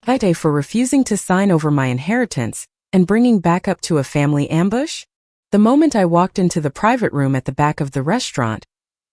AITA for refusing to sign over my inheritance and bringing back up to a family ambush? The moment I walked into the private room at the back of the restaurant,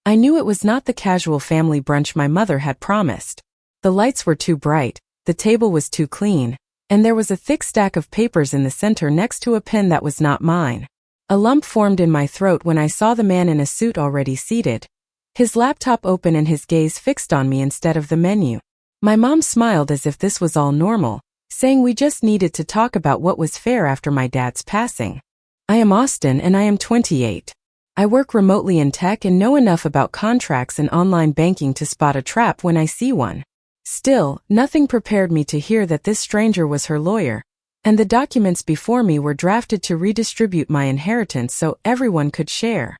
I knew it was not the casual family brunch my mother had promised. The lights were too bright, the table was too clean, and there was a thick stack of papers in the center next to a pen that was not mine. A lump formed in my throat when I saw the man in a suit already seated, his laptop open and his gaze fixed on me instead of the menu. My mom smiled as if this was all normal, saying we just needed to talk about what was fair after my dad's passing. I am Austin and I am 28. I work remotely in tech and know enough about contracts and online banking to spot a trap when I see one. Still, nothing prepared me to hear that this stranger was her lawyer, and the documents before me were drafted to redistribute my inheritance so everyone could share.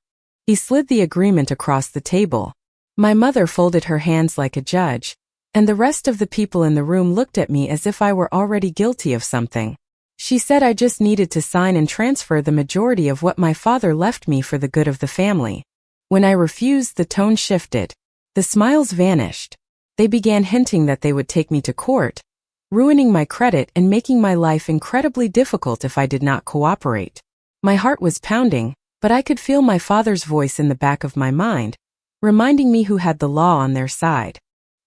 He slid the agreement across the table. My mother folded her hands like a judge, and the rest of the people in the room looked at me as if I were already guilty of something. She said I just needed to sign and transfer the majority of what my father left me for the good of the family. When I refused, the tone shifted. The smiles vanished. They began hinting that they would take me to court, ruining my credit and making my life incredibly difficult if I did not cooperate. My heart was pounding, but I could feel my father's voice in the back of my mind, reminding me who had the law on their side.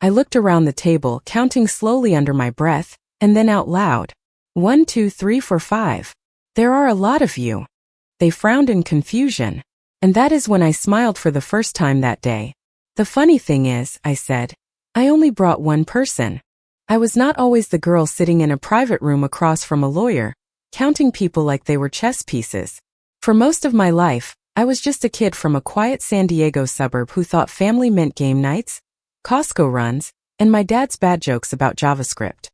I looked around the table, counting slowly under my breath, and then out loud. 1, 2, 3, 4, 5. There are a lot of you. They frowned in confusion, and that is when I smiled for the first time that day. The funny thing is, I said, I only brought one person. I was not always the girl sitting in a private room across from a lawyer, counting people like they were chess pieces. For most of my life, I was just a kid from a quiet San Diego suburb who thought family meant game nights, Costco runs, and my dad's bad jokes about JavaScript.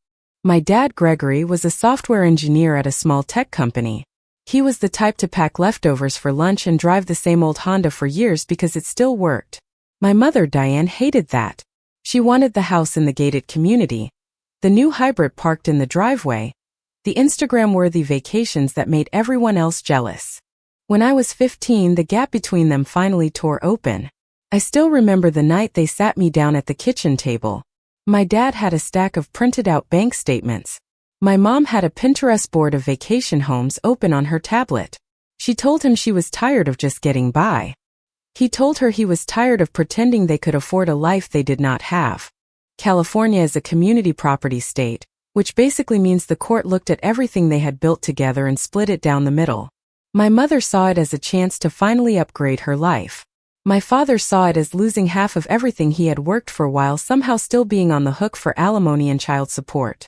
My dad, Gregory, was a software engineer at a small tech company. He was the type to pack leftovers for lunch and drive the same old Honda for years because it still worked. My mother, Diane, hated that. She wanted the house in the gated community, the new hybrid parked in the driveway, the Instagram-worthy vacations that made everyone else jealous. When I was 15, the gap between them finally tore open. I still remember the night they sat me down at the kitchen table. My dad had a stack of printed-out bank statements. My mom had a Pinterest board of vacation homes open on her tablet. She told him she was tired of just getting by. He told her he was tired of pretending they could afford a life they did not have. California is a community property state, which basically means the court looked at everything they had built together and split it down the middle. My mother saw it as a chance to finally upgrade her life. My father saw it as losing half of everything he had worked for while somehow still being on the hook for alimony and child support.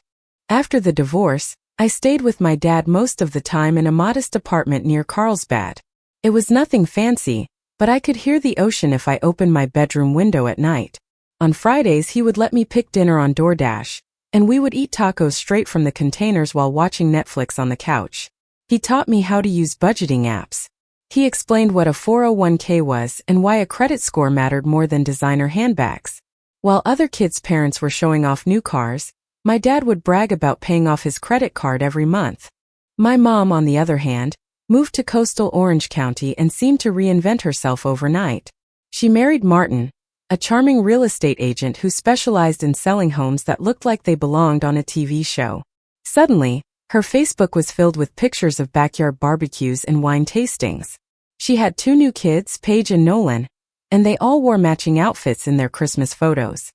After the divorce, I stayed with my dad most of the time in a modest apartment near Carlsbad. It was nothing fancy, but I could hear the ocean if I opened my bedroom window at night. On Fridays he would let me pick dinner on DoorDash, and we would eat tacos straight from the containers while watching Netflix on the couch. He taught me how to use budgeting apps. He explained what a 401k was and why a credit score mattered more than designer handbags. While other kids' parents were showing off new cars, my dad would brag about paying off his credit card every month. My mom, on the other hand, moved to coastal Orange County and seemed to reinvent herself overnight. She married Martin, a charming real estate agent who specialized in selling homes that looked like they belonged on a TV show. Suddenly, her Facebook was filled with pictures of backyard barbecues and wine tastings. She had 2 new kids, Paige and Nolan, and they all wore matching outfits in their Christmas photos.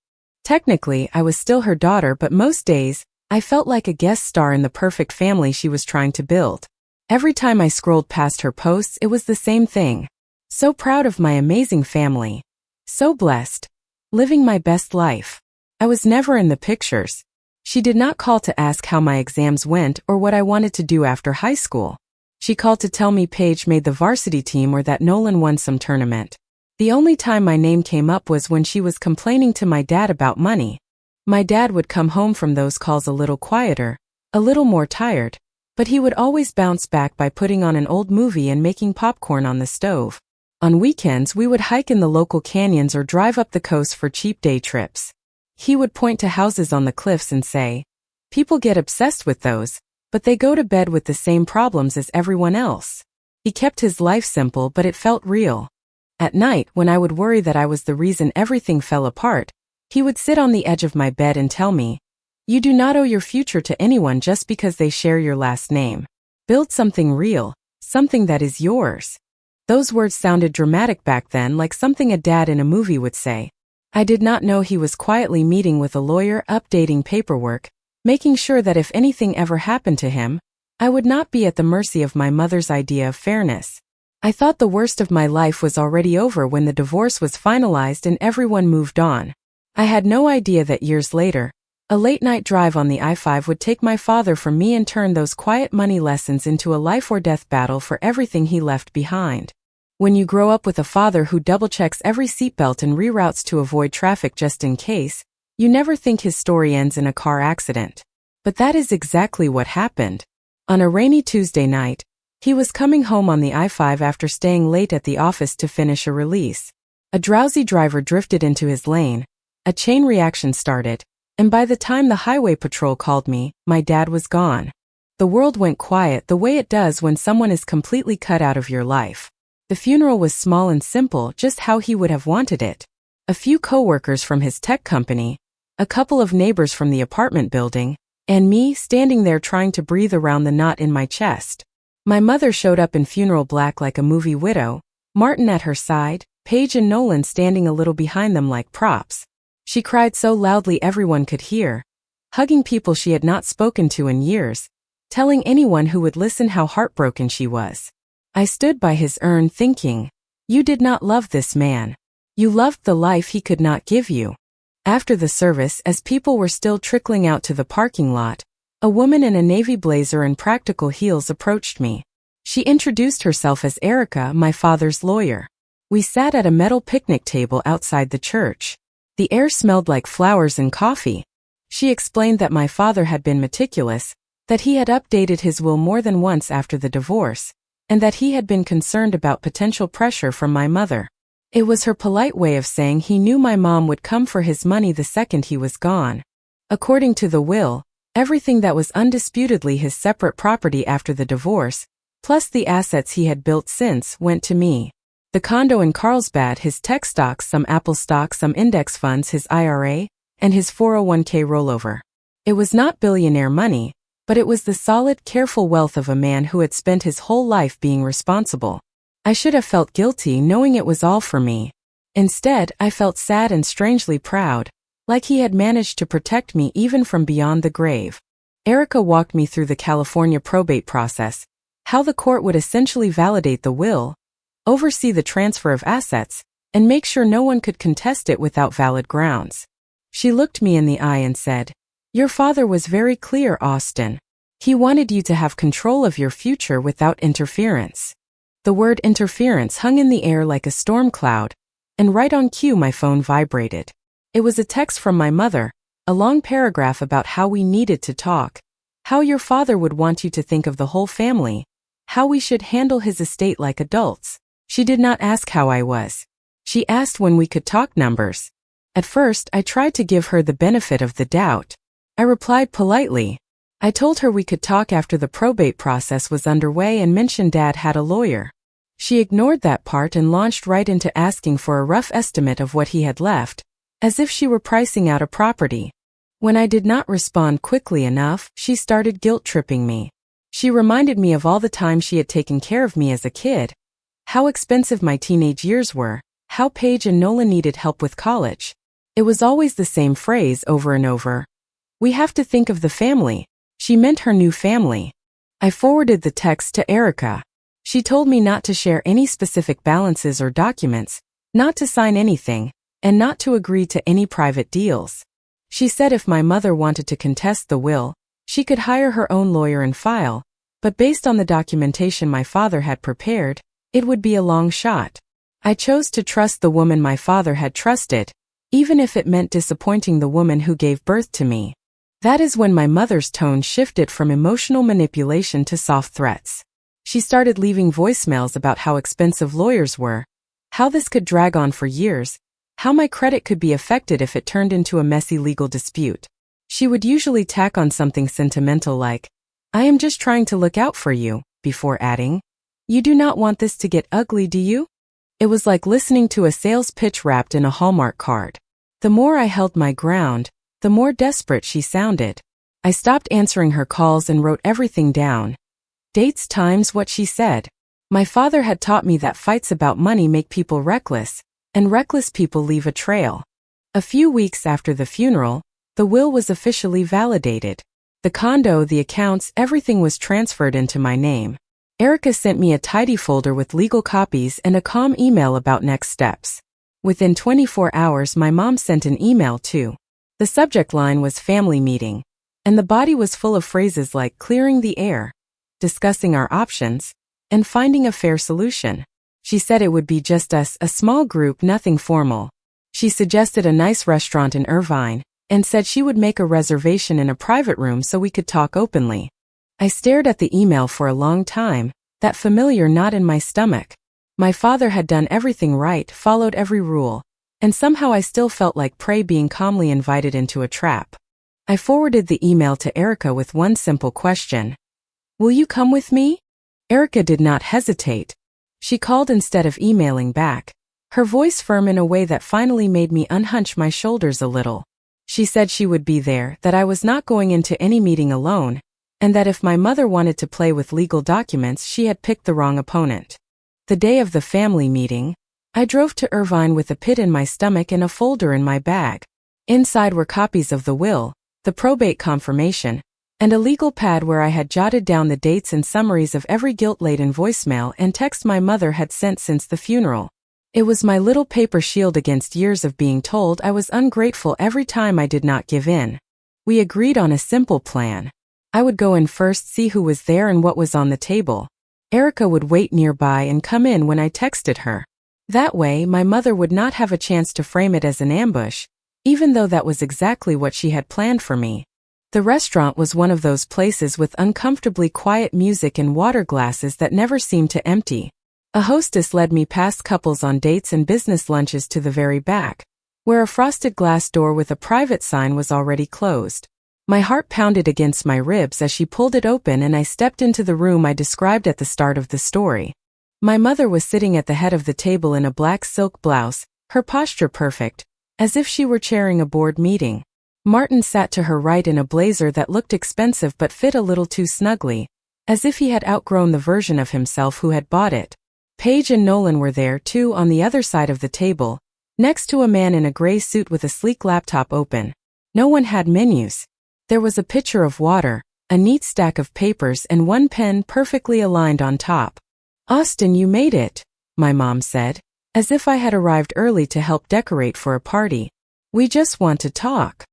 Technically, I was still her daughter, but most days, I felt like a guest star in the perfect family she was trying to build. Every time I scrolled past her posts, it was the same thing. So proud of my amazing family. So blessed. Living my best life. I was never in the pictures. She did not call to ask how my exams went or what I wanted to do after high school. She called to tell me Paige made the varsity team or that Nolan won some tournament. The only time my name came up was when she was complaining to my dad about money. My dad would come home from those calls a little quieter, a little more tired, but he would always bounce back by putting on an old movie and making popcorn on the stove. On weekends we would hike in the local canyons or drive up the coast for cheap day trips. He would point to houses on the cliffs and say, "People get obsessed with those, but they go to bed with the same problems as everyone else." He kept his life simple, but it felt real. At night, when I would worry that I was the reason everything fell apart, he would sit on the edge of my bed and tell me, You do not owe your future to anyone just because they share your last name. Build something real, something that is yours. Those words sounded dramatic back then, like something a dad in a movie would say. I did not know he was quietly meeting with a lawyer, updating paperwork, making sure that if anything ever happened to him, I would not be at the mercy of my mother's idea of fairness. I thought the worst of my life was already over when the divorce was finalized and everyone moved on. I had no idea that years later, a late-night drive on the I-5 would take my father from me and turn those quiet money lessons into a life-or-death battle for everything he left behind. When you grow up with a father who double-checks every seatbelt and reroutes to avoid traffic just in case, you never think his story ends in a car accident. But that is exactly what happened. On a rainy Tuesday night, he was coming home on the I-5 after staying late at the office to finish a release. A drowsy driver drifted into his lane, a chain reaction started, and by the time the highway patrol called me, my dad was gone. The world went quiet the way it does when someone is completely cut out of your life. The funeral was small and simple, just how he would have wanted it. A few coworkers from his tech company, a couple of neighbors from the apartment building, and me standing there trying to breathe around the knot in my chest. My mother showed up in funeral black like a movie widow, Martin at her side, Paige and Nolan standing a little behind them like props. She cried so loudly everyone could hear, hugging people she had not spoken to in years, telling anyone who would listen how heartbroken she was. I stood by his urn thinking, you did not love this man. You loved the life he could not give you. After the service, as people were still trickling out to the parking lot, a woman in a navy blazer and practical heels approached me. She introduced herself as Erica, my father's lawyer. We sat at a metal picnic table outside the church. The air smelled like flowers and coffee. She explained that my father had been meticulous, that he had updated his will more than once after the divorce, and that he had been concerned about potential pressure from my mother. It was her polite way of saying he knew my mom would come for his money the second he was gone. According to the will, everything that was undisputedly his separate property after the divorce, plus the assets he had built since, went to me. The condo in Carlsbad, his tech stocks, some Apple stock, some index funds, his IRA, and his 401k rollover. It was not billionaire money, but it was the solid, careful wealth of a man who had spent his whole life being responsible. I should have felt guilty knowing it was all for me. Instead, I felt sad and strangely proud, like he had managed to protect me even from beyond the grave. Erica walked me through the California probate process, how the court would essentially validate the will, oversee the transfer of assets, and make sure no one could contest it without valid grounds. She looked me in the eye and said, "Your father was very clear, Austin. He wanted you to have control of your future without interference." The word interference hung in the air like a storm cloud, and right on cue my phone vibrated. It was a text from my mother, a long paragraph about how we needed to talk, how your father would want you to think of the whole family, how we should handle his estate like adults. She did not ask how I was. She asked when we could talk numbers. At first, I tried to give her the benefit of the doubt. I replied politely. I told her we could talk after the probate process was underway and mentioned Dad had a lawyer. She ignored that part and launched right into asking for a rough estimate of what he had left, as if she were pricing out a property. When I did not respond quickly enough, she started guilt-tripping me. She reminded me of all the time she had taken care of me as a kid, how expensive my teenage years were, how Paige and Nolan needed help with college. It was always the same phrase over and over. We have to think of the family. She meant her new family. I forwarded the text to Erica. She told me not to share any specific balances or documents, not to sign anything, and not to agree to any private deals. She said if my mother wanted to contest the will, she could hire her own lawyer and file, but based on the documentation my father had prepared, it would be a long shot. I chose to trust the woman my father had trusted, even if it meant disappointing the woman who gave birth to me. That is when my mother's tone shifted from emotional manipulation to soft threats. She started leaving voicemails about how expensive lawyers were, how this could drag on for years, how my credit could be affected if it turned into a messy legal dispute. She would usually tack on something sentimental like, "I am just trying to look out for you," before adding, "You do not want this to get ugly, do you?" It was like listening to a sales pitch wrapped in a Hallmark card. The more I held my ground, the more desperate she sounded. I stopped answering her calls and wrote everything down. Dates, times, what she said. My father had taught me that fights about money make people reckless, and reckless people leave a trail. A few weeks after the funeral, the will was officially validated. The condo, the accounts, everything was transferred into my name. Erica sent me a tidy folder with legal copies and a calm email about next steps. Within 24 hours, my mom sent an email too. The subject line was family meeting, and the body was full of phrases like clearing the air, discussing our options, and finding a fair solution. She said it would be just us, a small group, nothing formal. She suggested a nice restaurant in Irvine, and said she would make a reservation in a private room so we could talk openly. I stared at the email for a long time, that familiar knot in my stomach. My father had done everything right, followed every rule, and somehow I still felt like prey being calmly invited into a trap. I forwarded the email to Erica with one simple question. Will you come with me? Erica did not hesitate. She called instead of emailing back, her voice firm in a way that finally made me unhunch my shoulders a little. She said she would be there, that I was not going into any meeting alone, and that if my mother wanted to play with legal documents, she had picked the wrong opponent. The day of the family meeting, I drove to Irvine with a pit in my stomach and a folder in my bag. Inside were copies of the will, the probate confirmation, and a legal pad where I had jotted down the dates and summaries of every guilt-laden voicemail and text my mother had sent since the funeral. It was my little paper shield against years of being told I was ungrateful every time I did not give in. We agreed on a simple plan. I would go in first, see who was there and what was on the table. Erica would wait nearby and come in when I texted her. That way, my mother would not have a chance to frame it as an ambush, even though that was exactly what she had planned for me. The restaurant was one of those places with uncomfortably quiet music and water glasses that never seemed to empty. A hostess led me past couples on dates and business lunches to the very back, where a frosted glass door with a private sign was already closed. My heart pounded against my ribs as she pulled it open and I stepped into the room I described at the start of the story. My mother was sitting at the head of the table in a black silk blouse, her posture perfect, as if she were chairing a board meeting. Martin sat to her right in a blazer that looked expensive but fit a little too snugly, as if he had outgrown the version of himself who had bought it. Paige and Nolan were there too on the other side of the table, next to a man in a gray suit with a sleek laptop open. No one had menus. There was a pitcher of water, a neat stack of papers and one pen perfectly aligned on top. "Austin, you made it," my mom said, as if I had arrived early to help decorate for a party. "We just want to talk."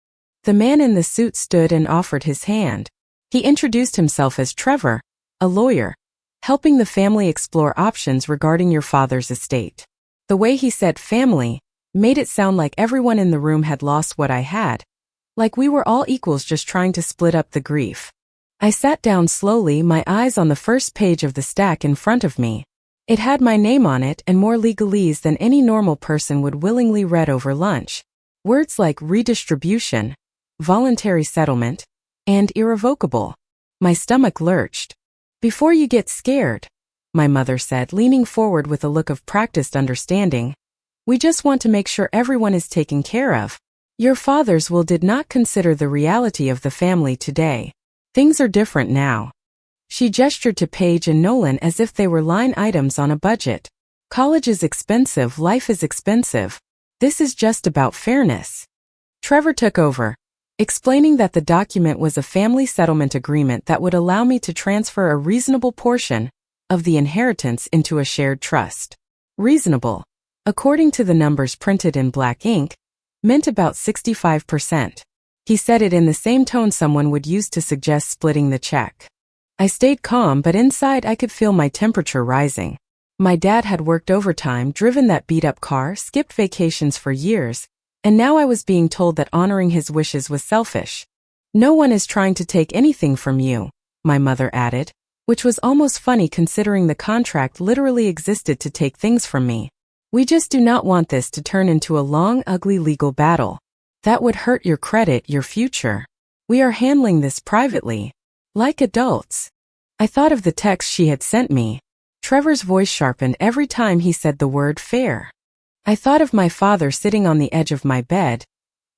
The man in the suit stood and offered his hand. He introduced himself as Trevor, a lawyer, helping the family explore options regarding your father's estate. The way he said family made it sound like everyone in the room had lost what I had, like we were all equals just trying to split up the grief. I sat down slowly, my eyes on the first page of the stack in front of me. It had my name on it and more legalese than any normal person would willingly read over lunch. Words like redistribution, voluntary settlement, and irrevocable. My stomach lurched. "Before you get scared," my mother said, leaning forward with a look of practiced understanding, "we just want to make sure everyone is taken care of. Your father's will did not consider the reality of the family today. Things are different now." She gestured to Paige and Nolan as if they were line items on a budget. "College is expensive, life is expensive. This is just about fairness." Trevor took over, explaining that the document was a family settlement agreement that would allow me to transfer a reasonable portion of the inheritance into a shared trust. Reasonable, according to the numbers printed in black ink, meant about 65%. He said it in the same tone someone would use to suggest splitting the check. I stayed calm, but inside I could feel my temperature rising. My dad had worked overtime, driven that beat-up car, skipped vacations for years, and now I was being told that honoring his wishes was selfish. "No one is trying to take anything from you," my mother added, which was almost funny considering the contract literally existed to take things from me. "We just do not want this to turn into a long, ugly legal battle. That would hurt your credit, your future. We are handling this privately, like adults." I thought of the text she had sent me. Trevor's voice sharpened every time he said the word fair. I thought of my father sitting on the edge of my bed,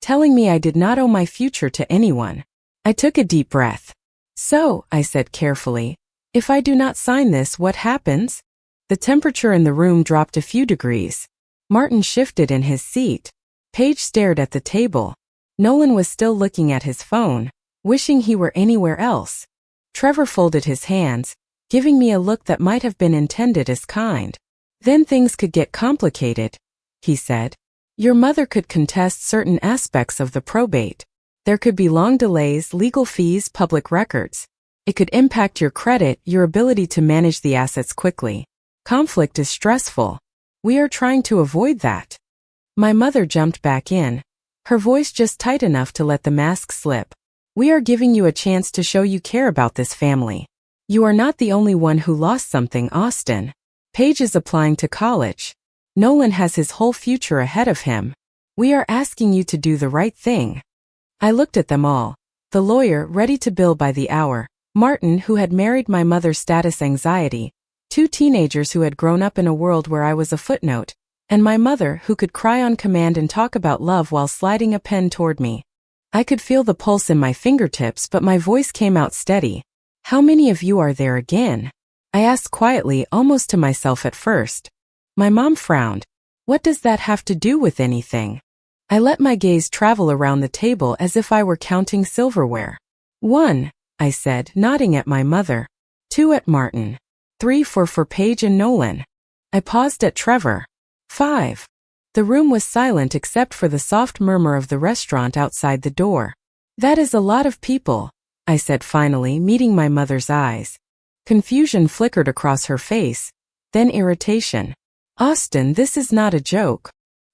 telling me I did not owe my future to anyone. I took a deep breath. So, I said carefully, if I do not sign this, what happens? The temperature in the room dropped a few degrees. Martin shifted in his seat. Paige stared at the table. Nolan was still looking at his phone, wishing he were anywhere else. Trevor folded his hands, giving me a look that might have been intended as kind. Then things could get complicated, he said. Your mother could contest certain aspects of the probate. There could be long delays, legal fees, public records. It could impact your credit, your ability to manage the assets quickly. Conflict is stressful. We are trying to avoid that. My mother jumped back in, her voice just tight enough to let the mask slip. We are giving you a chance to show you care about this family. You are not the only one who lost something, Austin. Paige is applying to college. Nolan has his whole future ahead of him. We are asking you to do the right thing. I looked at them all. The lawyer, ready to bill by the hour. Martin, who had married my mother's status anxiety. 2 teenagers who had grown up in a world where I was a footnote. And my mother, who could cry on command and talk about love while sliding a pen toward me. I could feel the pulse in my fingertips, but my voice came out steady. How many of you are there again? I asked quietly, almost to myself at first. My mom frowned. What does that have to do with anything? I let my gaze travel around the table as if I were counting silverware. 1, I said, nodding at my mother. 2 at Martin. 3 for Paige and Nolan. I paused at Trevor. 5. The room was silent except for the soft murmur of the restaurant outside the door. That is a lot of people, I said finally, meeting my mother's eyes. Confusion flickered across her face, then irritation. Austin, this is not a joke.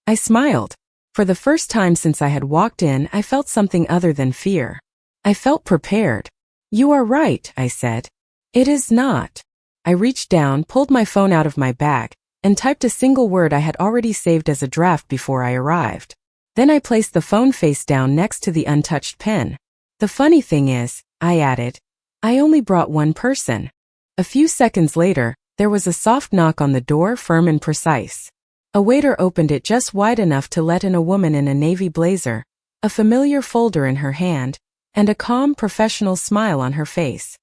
I smiled. For the first time since I had walked in, I felt something other than fear. I felt prepared. You are right, I said. It is not. I reached down, pulled my phone out of my bag, and typed a single word I had already saved as a draft before I arrived. Then I placed the phone face down next to the untouched pen. The funny thing is, I added, I only brought one person. A few seconds later, there was a soft knock on the door, firm and precise. A waiter opened it just wide enough to let in a woman in a navy blazer, a familiar folder in her hand, and a calm, professional smile on her face.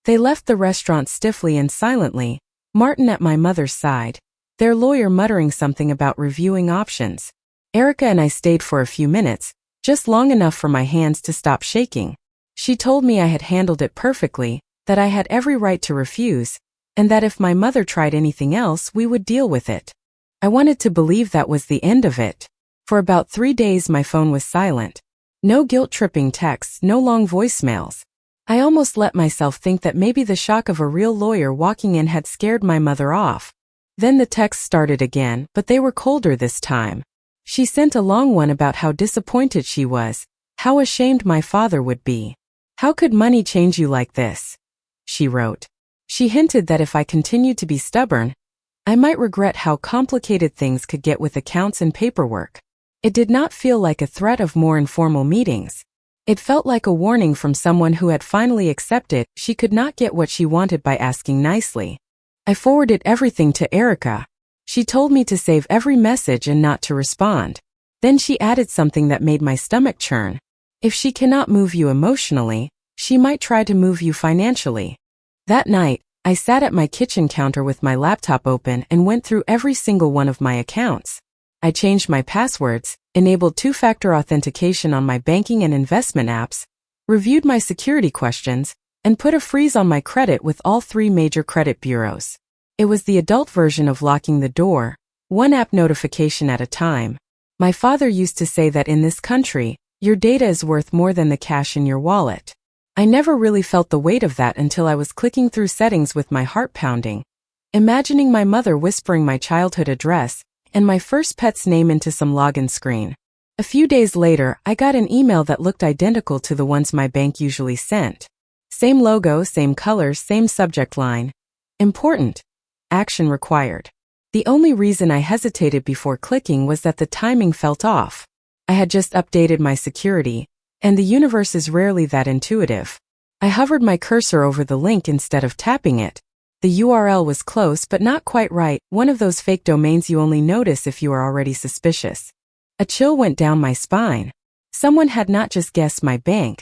They left the restaurant stiffly and silently, Martin at my mother's side, their lawyer muttering something about reviewing options. Erica and I stayed for a few minutes, just long enough for my hands to stop shaking. She told me I had handled it perfectly, that I had every right to refuse, and that if my mother tried anything else, we would deal with it. I wanted to believe that was the end of it. For about 3 days my phone was silent. No guilt-tripping texts, no long voicemails. I almost let myself think that maybe the shock of a real lawyer walking in had scared my mother off. Then the texts started again, but they were colder this time. She sent a long one about how disappointed she was, how ashamed my father would be. How could money change you like this? She wrote. She hinted that if I continued to be stubborn, I might regret how complicated things could get with accounts and paperwork. It did not feel like a threat of more informal meetings. It felt like a warning from someone who had finally accepted she could not get what she wanted by asking nicely. I forwarded everything to Erica. She told me to save every message and not to respond. Then she added something that made my stomach churn. If she cannot move you emotionally, she might try to move you financially. That night, I sat at my kitchen counter with my laptop open and went through every single one of my accounts. I changed my passwords, enabled 2-factor authentication on my banking and investment apps, reviewed my security questions, and put a freeze on my credit with all 3 major credit bureaus. It was the adult version of locking the door, one app notification at a time. My father used to say that in this country, your data is worth more than the cash in your wallet. I never really felt the weight of that until I was clicking through settings with my heart pounding, imagining my mother whispering my childhood address and my first pet's name into some login screen. A few days later, I got an email that looked identical to the ones my bank usually sent. Same logo, same colors, same subject line. Important. Action required. The only reason I hesitated before clicking was that the timing felt off. I had just updated my security, and the universe is rarely that intuitive. I hovered my cursor over the link instead of tapping it. The URL was close but not quite right, one of those fake domains you only notice if you are already suspicious. A chill went down my spine. Someone had not just guessed my bank,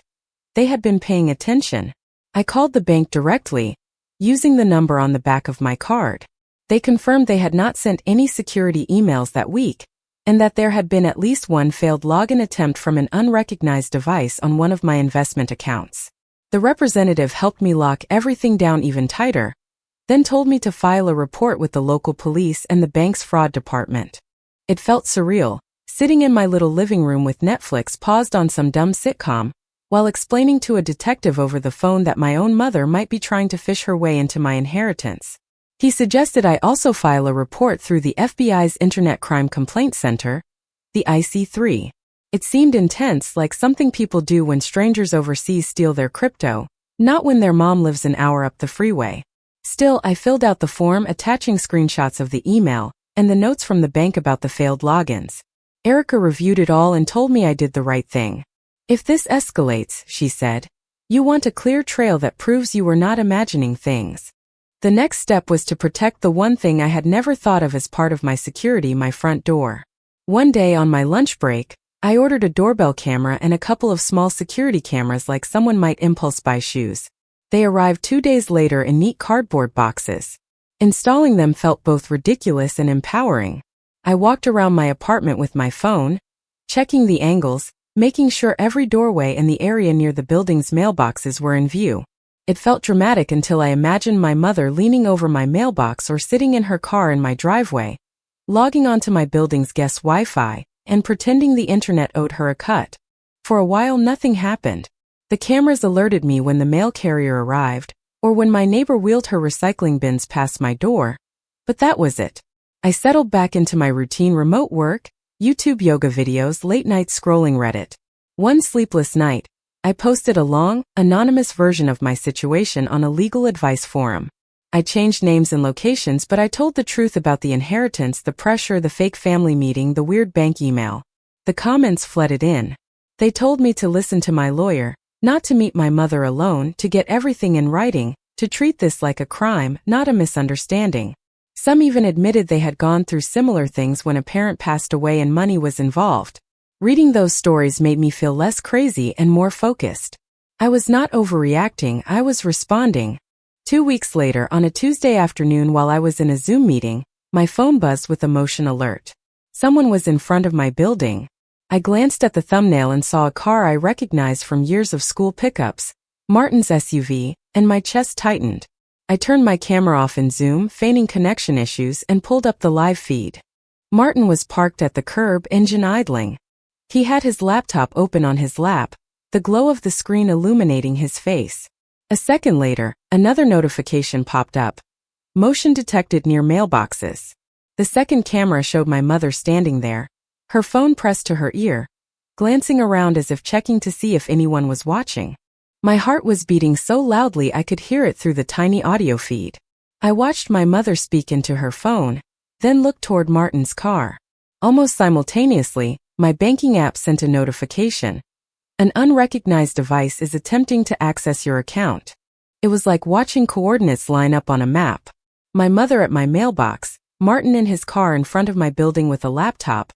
they had been paying attention. I called the bank directly, using the number on the back of my card. They confirmed they had not sent any security emails that week, and that there had been at least one failed login attempt from an unrecognized device on one of my investment accounts. The representative helped me lock everything down even tighter, then told me to file a report with the local police and the bank's fraud department. It felt surreal, sitting in my little living room with Netflix paused on some dumb sitcom, while explaining to a detective over the phone that my own mother might be trying to fish her way into my inheritance. He suggested I also file a report through the FBI's Internet Crime Complaint Center, the IC3. It seemed intense, like something people do when strangers overseas steal their crypto, not when their mom lives an hour up the freeway. Still, I filled out the form attaching screenshots of the email and the notes from the bank about the failed logins. Erica reviewed it all and told me I did the right thing. If this escalates, she said, you want a clear trail that proves you were not imagining things. The next step was to protect the one thing I had never thought of as part of my security, my front door. One day on my lunch break, I ordered a doorbell camera and a couple of small security cameras like someone might impulse buy shoes. They arrived 2 days later in neat cardboard boxes. Installing them felt both ridiculous and empowering. I walked around my apartment with my phone, checking the angles, making sure every doorway and the area near the building's mailboxes were in view. It felt dramatic until I imagined my mother leaning over my mailbox or sitting in her car in my driveway, logging onto my building's guest Wi-Fi, and pretending the internet owed her a cut. For a while nothing happened. The cameras alerted me when the mail carrier arrived, or when my neighbor wheeled her recycling bins past my door, but that was it. I settled back into my routine: remote work, YouTube yoga videos, late night scrolling Reddit. One sleepless night, I posted a long, anonymous version of my situation on a legal advice forum. I changed names and locations, but I told the truth about the inheritance, the pressure, the fake family meeting, the weird bank email. The comments flooded in. They told me to listen to my lawyer, not to meet my mother alone, to get everything in writing, to treat this like a crime, not a misunderstanding. Some even admitted they had gone through similar things when a parent passed away and money was involved. Reading those stories made me feel less crazy and more focused. I was not overreacting, I was responding. 2 weeks later, on a Tuesday afternoon while I was in a Zoom meeting, my phone buzzed with a motion alert. Someone was in front of my building. I glanced at the thumbnail and saw a car I recognized from years of school pickups, Martin's SUV, and my chest tightened. I turned my camera off in Zoom, feigning connection issues, and pulled up the live feed. Martin was parked at the curb, engine idling. He had his laptop open on his lap, the glow of the screen illuminating his face. A second later, another notification popped up. Motion detected near mailboxes. The second camera showed my mother standing there, her phone pressed to her ear, glancing around as if checking to see if anyone was watching. My heart was beating so loudly I could hear it through the tiny audio feed. I watched my mother speak into her phone, then looked toward Martin's car. Almost simultaneously, my banking app sent a notification. An unrecognized device is attempting to access your account. It was like watching coordinates line up on a map. My mother at my mailbox, Martin in his car in front of my building with a laptop,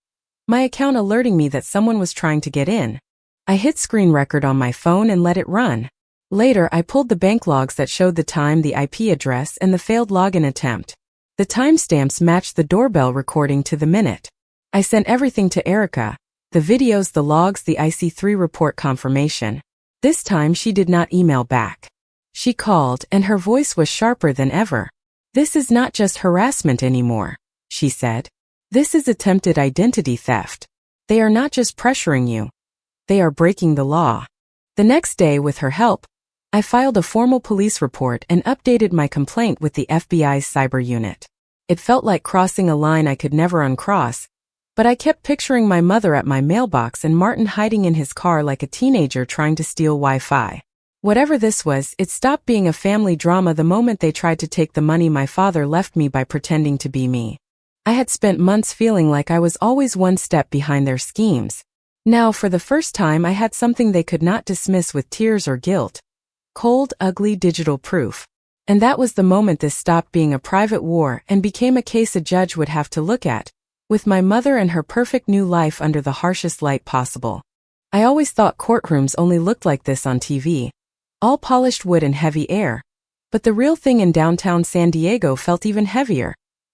my account alerting me that someone was trying to get in. I hit screen record on my phone and let it run. Later, I pulled the bank logs that showed the time, the IP address, and the failed login attempt. The timestamps matched the doorbell recording to the minute. I sent everything to Erica, the videos, the logs, the IC3 report confirmation. This time she did not email back. She called, and her voice was sharper than ever. This is not just harassment anymore, she said. This is attempted identity theft. They are not just pressuring you. They are breaking the law. The next day, with her help, I filed a formal police report and updated my complaint with the FBI's cyber unit. It felt like crossing a line I could never uncross, but I kept picturing my mother at my mailbox and Martin hiding in his car like a teenager trying to steal Wi-Fi. Whatever this was, it stopped being a family drama the moment they tried to take the money my father left me by pretending to be me. I had spent months feeling like I was always one step behind their schemes. Now, for the first time, I had something they could not dismiss with tears or guilt. Cold, ugly digital proof. And that was the moment this stopped being a private war and became a case a judge would have to look at, with my mother and her perfect new life under the harshest light possible. I always thought courtrooms only looked like this on TV. All polished wood and heavy air. But the real thing in downtown San Diego felt even heavier.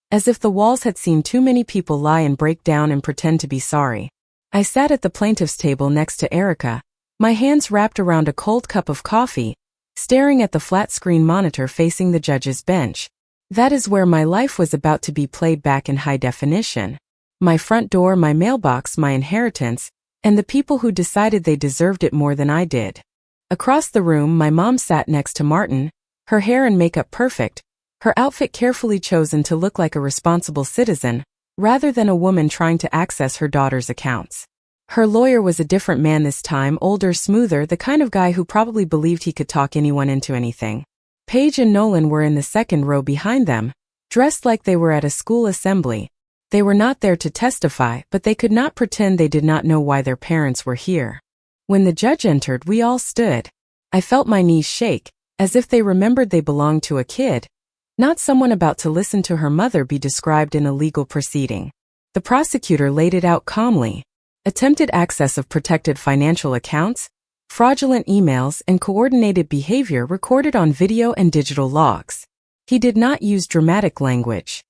As if the walls had seen too many people lie and break down and pretend to be sorry. I sat at the plaintiff's table next to Erica, my hands wrapped around a cold cup of coffee, staring at the flat-screen monitor facing the judge's bench. That is where my life was about to be played back in high definition. My front door, my mailbox, my inheritance, and the people who decided they deserved it more than I did. Across the room, my mom sat next to Martin, her hair and makeup perfect, her outfit carefully chosen to look like a responsible citizen, rather than a woman trying to access her daughter's accounts. Her lawyer was a different man this time, older, smoother, the kind of guy who probably believed he could talk anyone into anything. Paige and Nolan were in the second row behind them, dressed like they were at a school assembly. They were not there to testify, but they could not pretend they did not know why their parents were here. When the judge entered, we all stood. I felt my knees shake, as if they remembered they belonged to a kid, not someone about to listen to her mother be described in a legal proceeding. The prosecutor laid it out calmly. Attempted access of protected financial accounts, fraudulent emails, and coordinated behavior recorded on video and digital logs. He did not use dramatic language.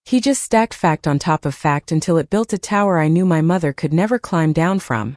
He just stacked fact on top of fact until it built a tower I knew my mother could never climb down from.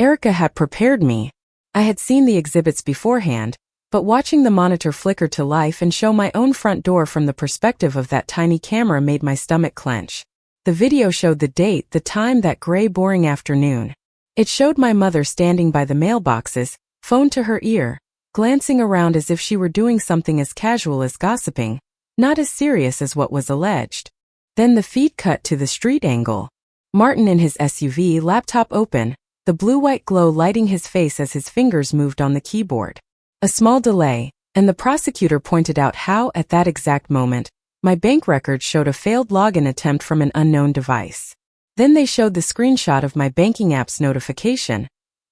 Erica had prepared me. I had seen the exhibits beforehand, but watching the monitor flicker to life and show my own front door from the perspective of that tiny camera made my stomach clench. The video showed the date, the time, that gray, boring afternoon. It showed my mother standing by the mailboxes, phone to her ear, glancing around as if she were doing something as casual as gossiping, not as serious as what was alleged. Then the feed cut to the street angle. Martin in his SUV, laptop open, the blue-white glow lighting his face as his fingers moved on the keyboard. A small delay, and the prosecutor pointed out how, at that exact moment, my bank record showed a failed login attempt from an unknown device. Then they showed the screenshot of my banking app's notification,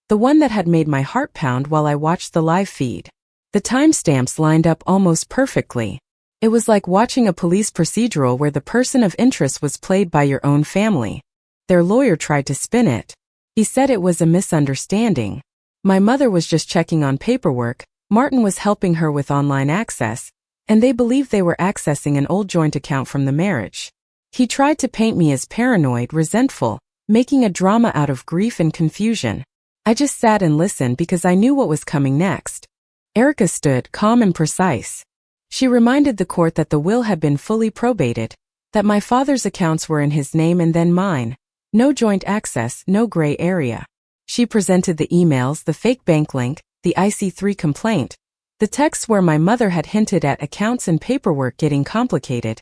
the one that had made my heart pound while I watched the live feed. The timestamps lined up almost perfectly. It was like watching a police procedural where the person of interest was played by your own family. Their lawyer tried to spin it. He said it was a misunderstanding. My mother was just checking on paperwork, Martin was helping her with online access, and they believed they were accessing an old joint account from the marriage. He tried to paint me as paranoid, resentful, making a drama out of grief and confusion. I just sat and listened because I knew what was coming next. Erica stood, calm and precise. She reminded the court that the will had been fully probated, that my father's accounts were in his name and then mine. No joint access, no gray area. She presented the emails, the fake bank link, the IC3 complaint, the texts where my mother had hinted at accounts and paperwork getting complicated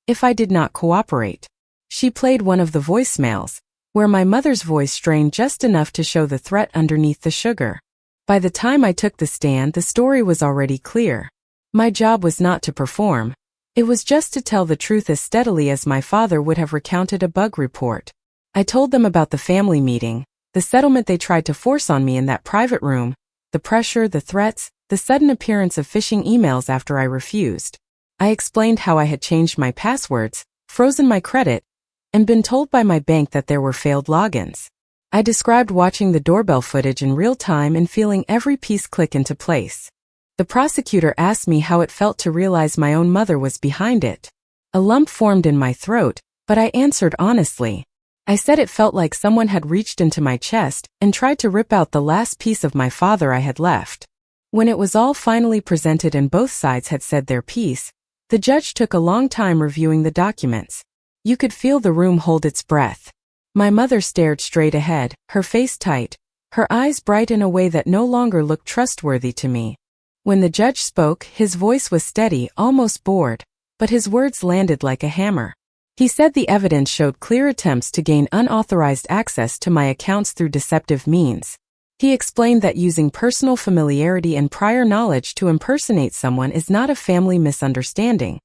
if I did not cooperate. She played one of the voicemails, where my mother's voice strained just enough to show the threat underneath the sugar. By the time I took the stand, the story was already clear. My job was not to perform. It was just to tell the truth as steadily as my father would have recounted a bug report. I told them about the family meeting, the settlement they tried to force on me in that private room, the pressure, the threats, the sudden appearance of phishing emails after I refused. I explained how I had changed my passwords, frozen my credit, and been told by my bank that there were failed logins. I described watching the doorbell footage in real time and feeling every piece click into place. The prosecutor asked me how it felt to realize my own mother was behind it. A lump formed in my throat, but I answered honestly. I said it felt like someone had reached into my chest and tried to rip out the last piece of my father I had left. When it was all finally presented and both sides had said their piece, the judge took a long time reviewing the documents. You could feel the room hold its breath. My mother stared straight ahead, her face tight, her eyes bright in a way that no longer looked trustworthy to me. When the judge spoke, his voice was steady, almost bored, but his words landed like a hammer. He said the evidence showed clear attempts to gain unauthorized access to my accounts through deceptive means. He explained that using personal familiarity and prior knowledge to impersonate someone is not a family misunderstanding.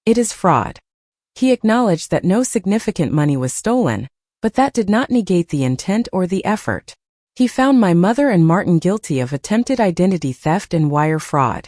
It is fraud. He acknowledged that no significant money was stolen, but that did not negate the intent or the effort. He found my mother and Martin guilty of attempted identity theft and wire fraud.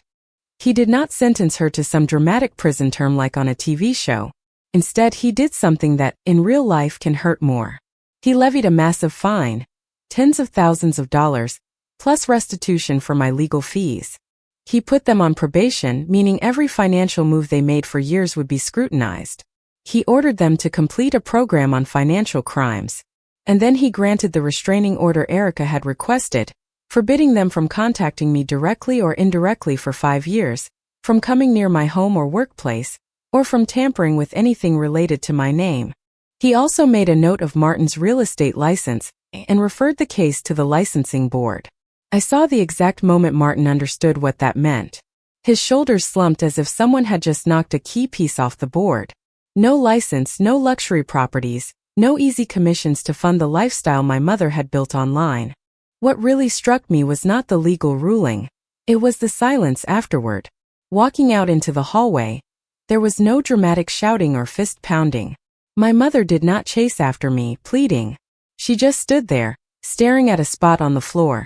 He did not sentence her to some dramatic prison term like on a TV show. Instead, he did something that, in real life, can hurt more. He levied a massive fine, tens of thousands of dollars, plus restitution for my legal fees. He put them on probation, meaning every financial move they made for years would be scrutinized. He ordered them to complete a program on financial crimes. And then he granted the restraining order AITA had requested, forbidding them from contacting me directly or indirectly for 5 years, from coming near my home or workplace, or from tampering with anything related to my name. He also made a note of Martin's real estate license and referred the case to the licensing board. I saw the exact moment Martin understood what that meant. His shoulders slumped as if someone had just knocked a key piece off the board. No license, no luxury properties, no easy commissions to fund the lifestyle my mother had built online. What really struck me was not the legal ruling. It was the silence afterward. Walking out into the hallway, there was no dramatic shouting or fist pounding. My mother did not chase after me, pleading. She just stood there, staring at a spot on the floor,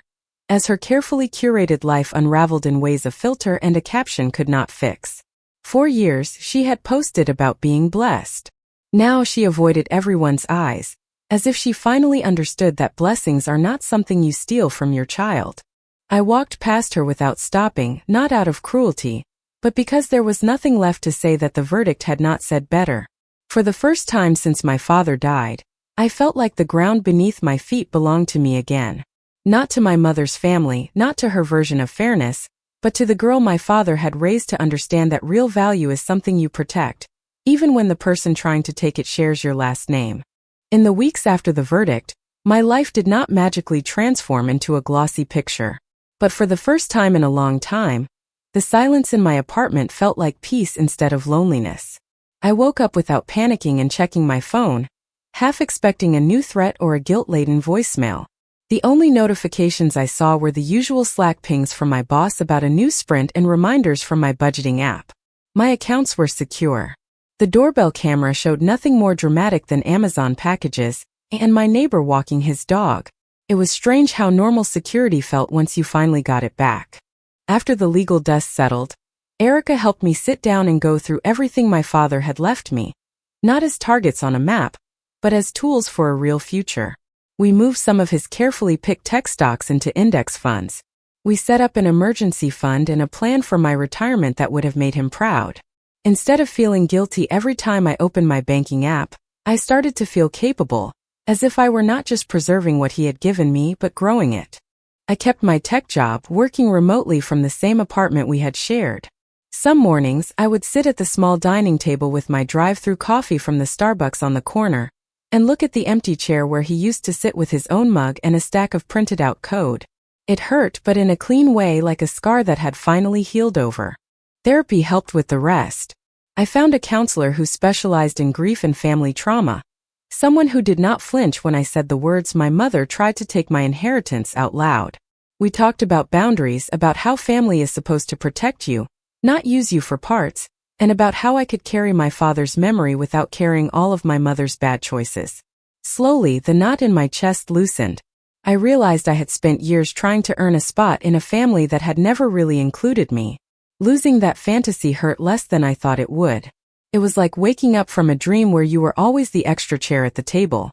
as her carefully curated life unraveled in ways a filter and a caption could not fix. For years, she had posted about being blessed. Now she avoided everyone's eyes, as if she finally understood that blessings are not something you steal from your child. I walked past her without stopping, not out of cruelty, but because there was nothing left to say that the verdict had not said better. For the first time since my father died, I felt like the ground beneath my feet belonged to me again. Not to my mother's family, not to her version of fairness, but to the girl my father had raised to understand that real value is something you protect, even when the person trying to take it shares your last name. In the weeks after the verdict, my life did not magically transform into a glossy picture. But for the first time in a long time, the silence in my apartment felt like peace instead of loneliness. I woke up without panicking and checking my phone, half expecting a new threat or a guilt-laden voicemail. The only notifications I saw were the usual Slack pings from my boss about a new sprint and reminders from my budgeting app. My accounts were secure. The doorbell camera showed nothing more dramatic than Amazon packages, and my neighbor walking his dog. It was strange how normal security felt once you finally got it back. After the legal dust settled, Erica helped me sit down and go through everything my father had left me, not as targets on a map, but as tools for a real future. We moved some of his carefully picked tech stocks into index funds. We set up an emergency fund and a plan for my retirement that would have made him proud. Instead of feeling guilty every time I opened my banking app, I started to feel capable, as if I were not just preserving what he had given me but growing it. I kept my tech job, working remotely from the same apartment we had shared. Some mornings, I would sit at the small dining table with my drive-through coffee from the Starbucks on the corner, and look at the empty chair where he used to sit with his own mug and a stack of printed-out code. It hurt, but in a clean way, like a scar that had finally healed over. Therapy helped with the rest. I found a counselor who specialized in grief and family trauma, someone who did not flinch when I said the words "my mother tried to take my inheritance" out loud. We talked about boundaries, about how family is supposed to protect you, not use you for parts, and about how I could carry my father's memory without carrying all of my mother's bad choices. Slowly, the knot in my chest loosened. I realized I had spent years trying to earn a spot in a family that had never really included me. Losing that fantasy hurt less than I thought it would. It was like waking up from a dream where you were always the extra chair at the table.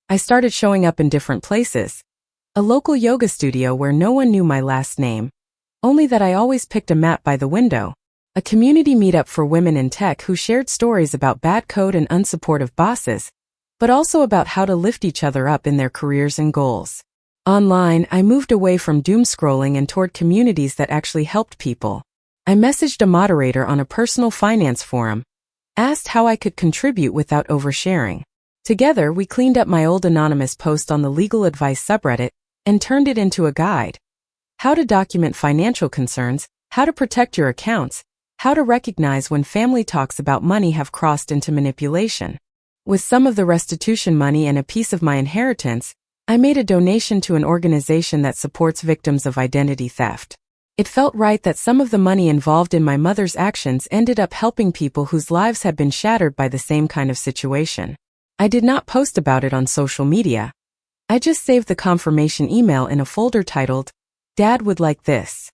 I started showing up in different places. A local yoga studio where no one knew my last name, only that I always picked a mat by the window. A community meetup for women in tech who shared stories about bad code and unsupportive bosses, but also about how to lift each other up in their careers and goals. Online, I moved away from doom scrolling and toward communities that actually helped people. I messaged a moderator on a personal finance forum, asked how I could contribute without oversharing. Together, we cleaned up my old anonymous post on the legal advice subreddit and turned it into a guide. How to document financial concerns, how to protect your accounts, how to recognize when family talks about money have crossed into manipulation. With some of the restitution money and a piece of my inheritance, I made a donation to an organization that supports victims of identity theft. It felt right that some of the money involved in my mother's actions ended up helping people whose lives had been shattered by the same kind of situation. I did not post about it on social media. I just saved the confirmation email in a folder titled, "Dad would like this."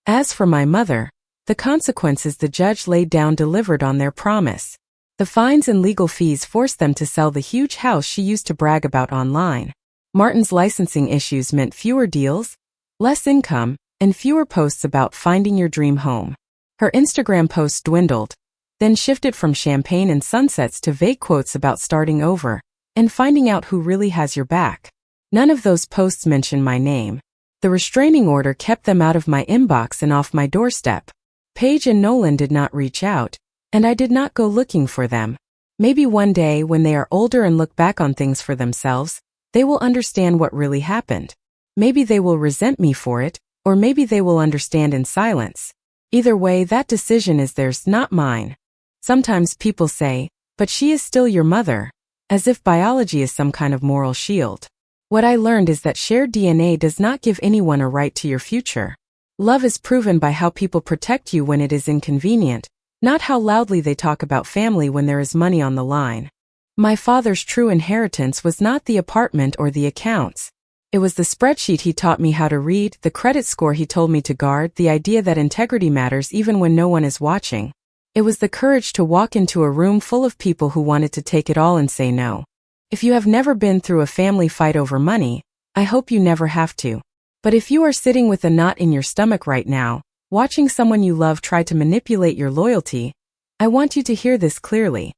As for my mother, the consequences the judge laid down delivered on their promise. The fines and legal fees forced them to sell the huge house she used to brag about online. Martin's licensing issues meant fewer deals, less income, and fewer posts about finding your dream home. Her Instagram posts dwindled, then shifted from champagne and sunsets to vague quotes about starting over and finding out who really has your back. None of those posts mentioned my name. The restraining order kept them out of my inbox and off my doorstep. Paige and Nolan did not reach out, and I did not go looking for them. Maybe one day, when they are older and look back on things for themselves, they will understand what really happened. Maybe they will resent me for it, or maybe they will understand in silence. Either way, that decision is theirs, not mine. Sometimes people say, but she is still your mother, as if biology is some kind of moral shield. What I learned is that shared DNA does not give anyone a right to your future. Love is proven by how people protect you when it is inconvenient, not how loudly they talk about family when there is money on the line. My father's true inheritance was not the apartment or the accounts. It was the spreadsheet he taught me how to read, the credit score he told me to guard, the idea that integrity matters even when no one is watching. It was the courage to walk into a room full of people who wanted to take it all and say no. If you have never been through a family fight over money, I hope you never have to. But if you are sitting with a knot in your stomach right now, watching someone you love try to manipulate your loyalty, I want you to hear this clearly.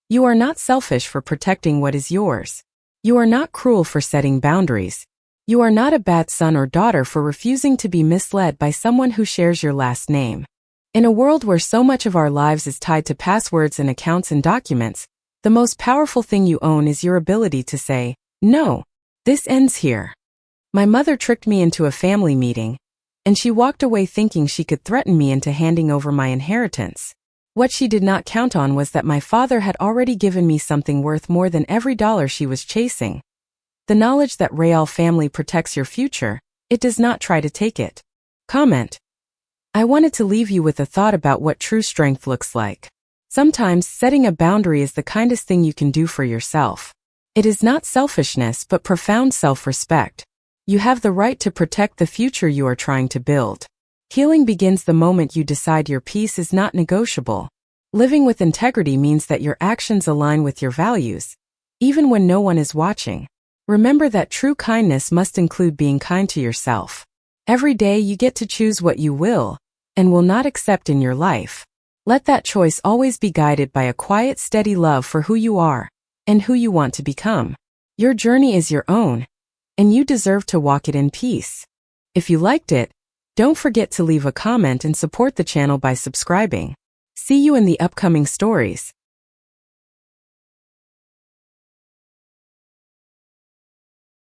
You are not selfish for protecting what is yours. You are not cruel for setting boundaries. You are not a bad son or daughter for refusing to be misled by someone who shares your last name. In a world where so much of our lives is tied to passwords and accounts and documents, the most powerful thing you own is your ability to say, no, this ends here. My mother tricked me into a family meeting, and she walked away thinking she could threaten me into handing over my inheritance. What she did not count on was that my father had already given me something worth more than every dollar she was chasing. The knowledge that Real family protects your future, it does not try to take it. Comment. I wanted to leave you with a thought about what true strength looks like. Sometimes setting a boundary is the kindest thing you can do for yourself. It is not selfishness but profound self-respect. You have the right to protect the future you are trying to build. Healing begins the moment you decide your peace is not negotiable. Living with integrity means that your actions align with your values, even when no one is watching. Remember that true kindness must include being kind to yourself. Every day you get to choose what you will and will not accept in your life. Let that choice always be guided by a quiet, steady love for who you are and who you want to become. Your journey is your own, and you deserve to walk it in peace. If you liked it, don't forget to leave a comment and support the channel by subscribing. See you in the upcoming stories.